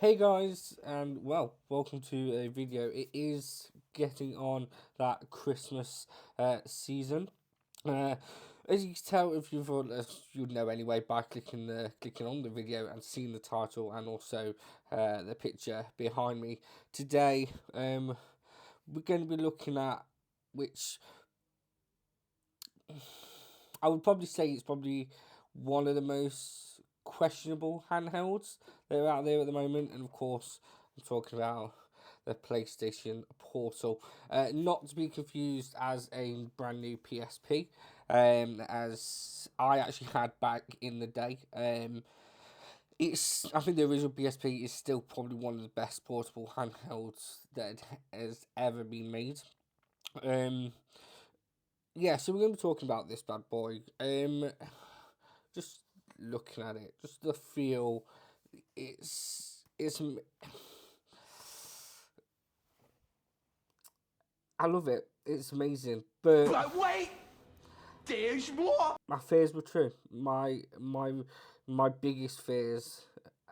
Hey guys, and welcome to a video. It is getting on that Christmas season. Uh, as you can tell, if as you'd know anyway by clicking on the video and seeing the title and also the picture behind me. Today, we're going to be looking at which I would probably say it's probably one of the most questionable handhelds that are out there at the moment, and of course, I'm talking about the PlayStation Portal. Not to be confused as a brand new PSP, as I actually had back in the day. I think the original PSP is still probably one of the best portable handhelds that has ever been made. Um, yeah, so we're going to be talking about this bad boy. Just looking at it, just the feel, it's. I love it. It's amazing, but wait, there's more. my fears were true. My biggest fears,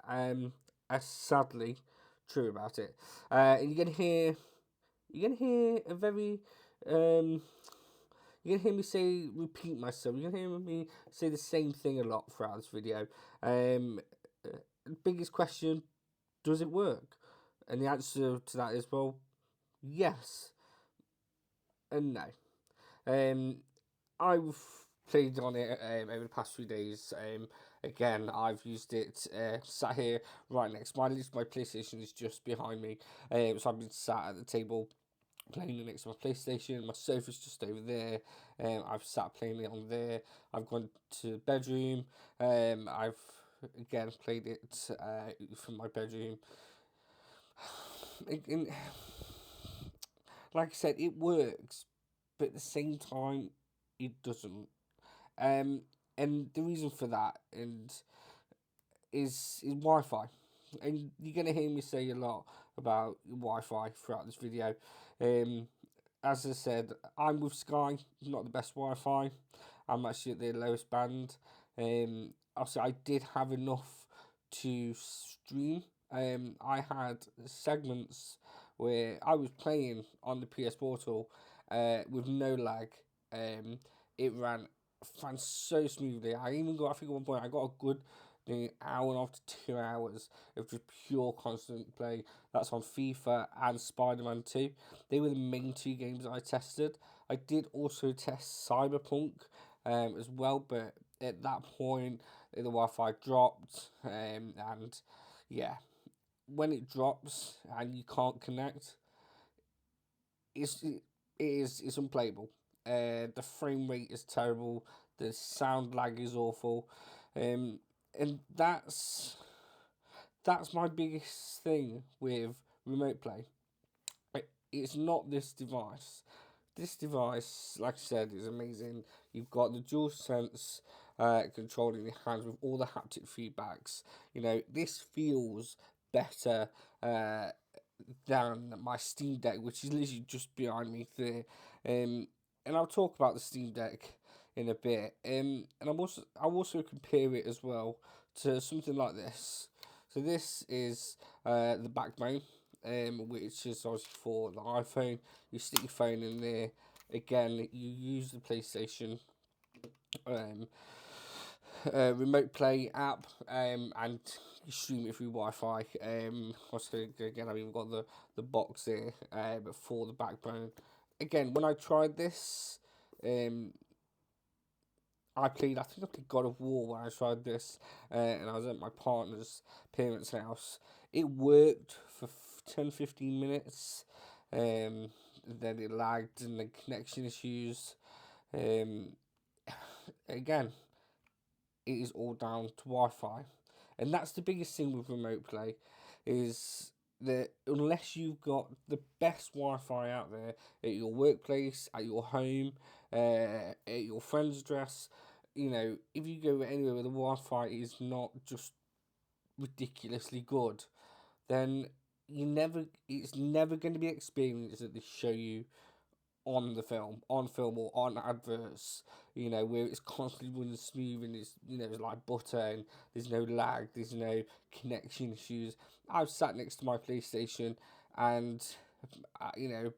are sadly true about it. And you're gonna hear a very You're gonna hear me repeat myself. You're gonna hear me say the same thing a lot throughout this video. Biggest question: does it work? And the answer to that is yes and no. I've played on it over the past few days. Again, I've used it. Sat here right next to my PlayStation is just behind me. So I've been sat at the table playing it next to my PlayStation. My sofa's just over there. I've sat playing it on there. I've gone to the bedroom. I've again played it from my bedroom. And, like I said, it works, but at the same time, it doesn't. Um, and the reason for that is Wi-Fi. And you're gonna hear me say a lot about Wi-Fi throughout this video. As I said, I'm with Sky, not the best Wi-Fi. I'm actually at the lowest band. Also, I did have enough to stream. I had segments where I was playing on the PS Portal with no lag. It ran so smoothly. I think at one point I got a good hour and a half to 2 hours of just pure constant play. That's on FIFA and Spider-Man 2. They were the main two games I tested. I did also test Cyberpunk as well, but at that point the Wi-Fi dropped, and yeah, when it drops and you can't connect, it's unplayable. The frame rate is terrible. The sound lag is awful, and that's my biggest thing with remote play. It's not this device. This device, like I said, is amazing. You've got the dual sense control in your hands with all the haptic feedbacks. You know, this feels better than my Steam Deck, which is literally just behind me there. And I'll talk about the Steam Deck in a bit. And I'll also compare it as well to something like this. So this is the backbone, which is obviously for the iPhone. You stick your phone in there. Again, you use the PlayStation um, remote play app, and you stream it through Wi-Fi. Also, again, I've even got the box there, but for the backbone. Again, when I tried this, I think I played God of War when I tried this, and I was at my partner's parents' house. It worked for 10-15 minutes, then it lagged and the connection issues. Um, Again, it is all down to Wi-Fi, and that's the biggest thing with remote play, is that unless you've got the best Wi-Fi out there at your workplace, at your home, at your friend's address, you know, if you go anywhere where the Wi-Fi is not just ridiculously good, then it's never going to be experienced that they show you on the film, on film or on adverts, where it's constantly running smooth and it's like butter and there's no lag, there's no connection issues. I've sat next to my PlayStation and, you know,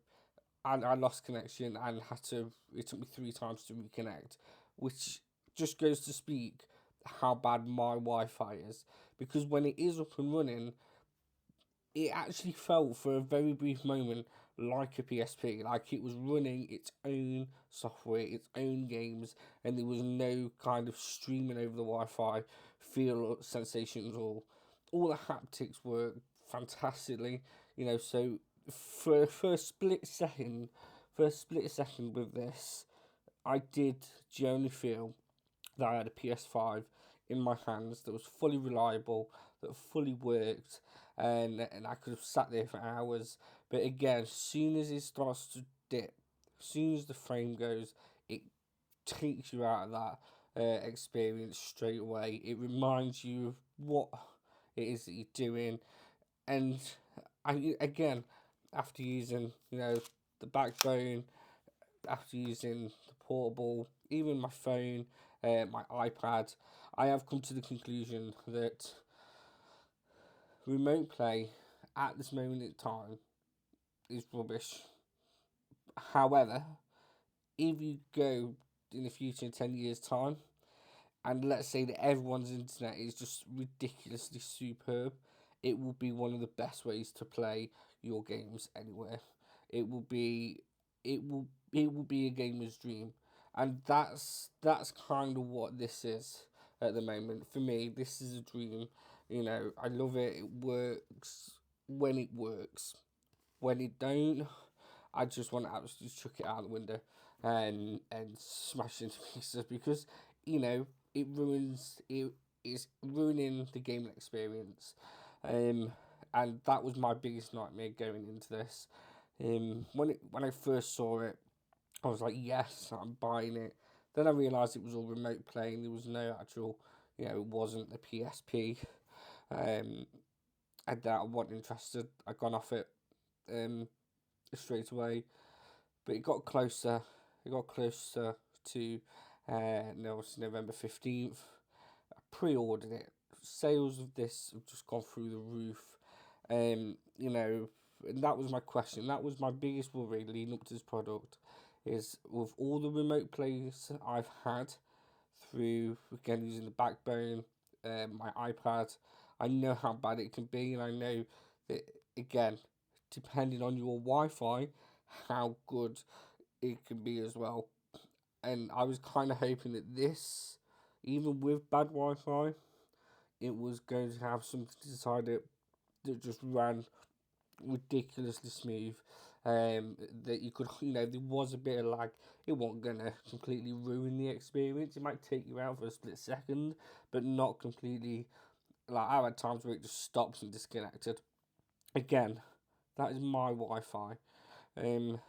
I lost connection and it took me 3 times to reconnect, which just goes to speak how bad my Wi-Fi is. Because when it is up and running, it actually felt for a very brief moment like a PSP, like it was running its own software, its own games, and there was no kind of streaming over the Wi-Fi feel or sensations or all the haptics work fantastically, so for a split second, with this, I did generally feel that I had a PS5 in my hands that was fully reliable, that fully worked, and I could have sat there for hours. But again, as soon as it starts to dip, as soon as the frame goes, it takes you out of that experience straight away. It reminds you of what it is that you're doing, and again, after using the backbone, after using the portable, even my phone, my iPad, I have come to the conclusion that remote play at this moment in time is rubbish. However, if you go in the future in 10 years' time, and let's say that everyone's internet is just ridiculously superb, it will be one of the best ways to play your games anywhere. It will be, it will be a gamer's dream, and that's kind of what this is at the moment for me. This is a dream. I love it. It works when it works. When it don't, I just want to absolutely chuck it out the window and smash it into pieces because it ruins it is ruining the gaming experience. Um, and that was my biggest nightmare going into this. When I first saw it, I was like, yes, I'm buying it. Then I realised it was all remote playing. There was no actual, it wasn't the PSP. Um, and that I wasn't interested. I gone off it um, straight away. But it got closer. It got closer to no, it's November 15th. I pre-ordered it. Sales of this have just gone through the roof. And that was my question. That was my biggest worry leading up to this product. Is with all the remote plays I've had through again using the backbone, my iPad, I know how bad it can be, and I know that again, depending on your Wi-Fi, how good it can be as well. And I was kind of hoping that this, even with bad Wi-Fi, it was going to have something inside it that just ran ridiculously smooth. That you could, there was a bit of lag. It wasn't gonna completely ruin the experience. It might take you out for a split second, but not completely. Like I've had times where it just stops and disconnected. Again, that is my Wi-Fi. Um,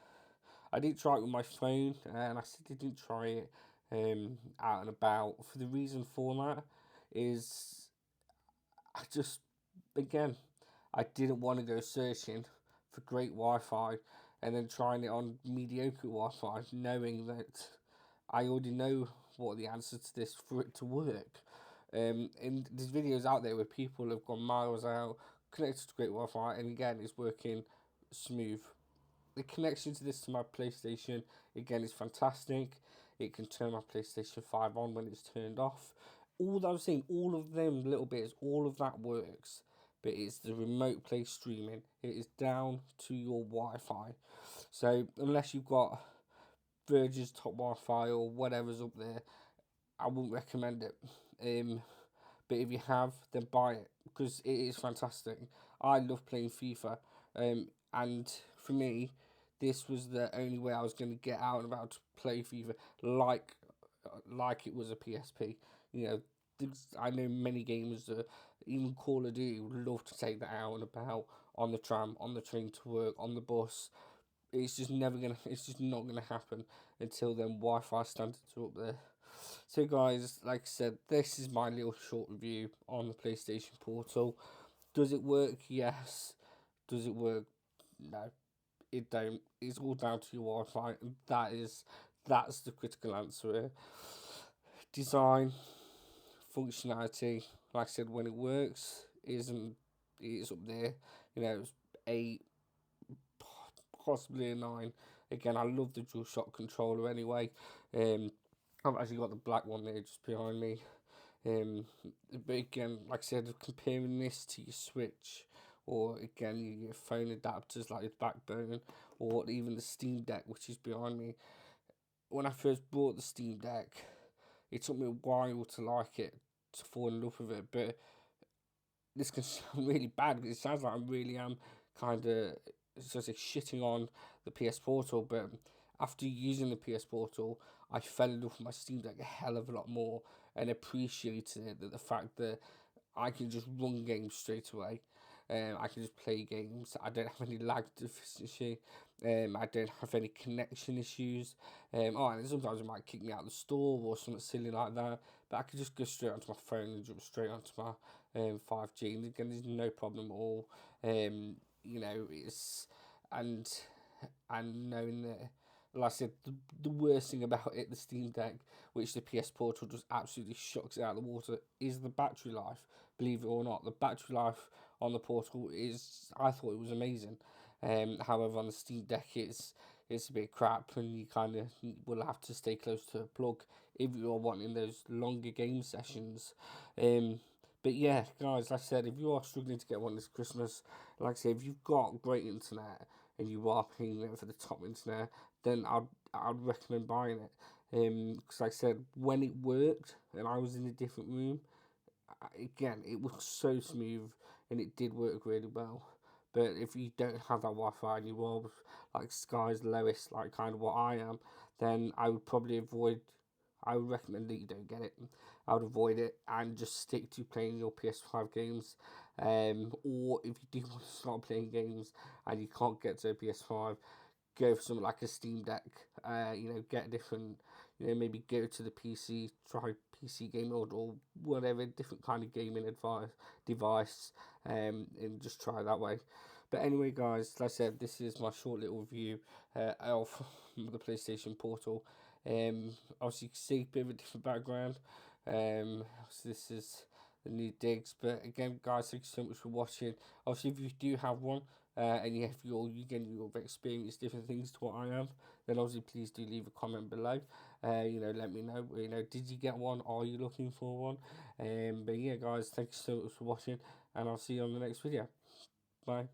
I did try it with my phone, and I said I didn't try it out and about. For the reason for that is I just again I didn't want to go searching for great Wi-Fi and then trying it on mediocre Wi-Fi, knowing that I already know what the answer to this for it to work. And there's videos out there where people have gone miles out, connected to great Wi-Fi, and again, it's working smooth. The connection to this to my PlayStation again is fantastic. It can turn my PlayStation 5 on when it's turned off. All that I'm saying, all of them little bits, all of that works. But it's the remote play streaming. It is down to your Wi-Fi. So unless you've got Virgin's top Wi-Fi or whatever's up there, I wouldn't recommend it. But if you have, then buy it because it is fantastic. I love playing FIFA, and for me, this was the only way I was going to get out and about to play FIFA like it was a PSP. You know, I know many gamers, even Call of Duty, would love to take that out and about on the tram, on the train to work, on the bus. It's just never gonna. It's just not gonna happen until then. Wi-Fi standards are up there. So, guys, like I said, this is my little short review on the PlayStation Portal. Does it work? Yes. Does it work? No. it don't. It's all down to your Wi-Fi, and that's the critical answer here. Design, functionality, like I said, when it works, isn't it's up there. You know, it's 8, possibly a 9. Again, I love the DualShock controller anyway. I've actually got the black one there just behind me. Um, but again, like I said, comparing this to your Switch, or again your phone adapters like its backbone, or even the Steam Deck, which is behind me. When I first bought the Steam Deck, it took me a while to like it, to fall in love with it. But this can sound really bad because it sounds like I really am kind of just like shitting on the PS Portal. But after using the PS Portal, I fell in love with my Steam Deck a hell of a lot more and appreciated it. That the fact that I can just run games straight away. I can just play games. I don't have any lag deficiency. I don't have any connection issues. And sometimes it might kick me out of the store or something silly like that. But I can just go straight onto my phone and jump straight onto my 5G. And again, there's no problem at all. You know, it's and and knowing that, like I said, the worst thing about it, the Steam Deck, which the PS Portal just absolutely shocks it out of the water, is the battery life. Believe it or not, the battery life on the Portal is, I thought it was amazing. However, on the Steam Deck, it's a bit crap, and you kind of will have to stay close to a plug if you're wanting those longer game sessions. But yeah, guys, like I said, if you are struggling to get one this Christmas, like I said, if you've got great internet and you are paying for the top internet, then I'd recommend buying it. Because like I said, when it worked and I was in a different room, again, it was so smooth and it did work really well. But if you don't have that Wi-Fi and you are like Sky's lowest, like kind of what I am, then I would probably avoid. I would recommend that you don't get it. I would avoid it and just stick to playing your PS5 games. Or if you do want to start playing games and you can't get to a PS5, go for something like a Steam Deck. Get a different. Maybe go to the PC, try PC game mode or whatever different kind of gaming device, and just try that way. But anyway, guys, like I said, this is my short little review of the PlayStation Portal. Obviously, you can see a bit of a different background. So this is the new digs. But again, guys, thank you so much for watching. Obviously, if you do have one, and you have you've experienced different things to what I have, then obviously please do leave a comment below. Let me know. Did you get one? Are you looking for one? But yeah, guys, thank you so much for watching, and I'll see you on the next video. Bye.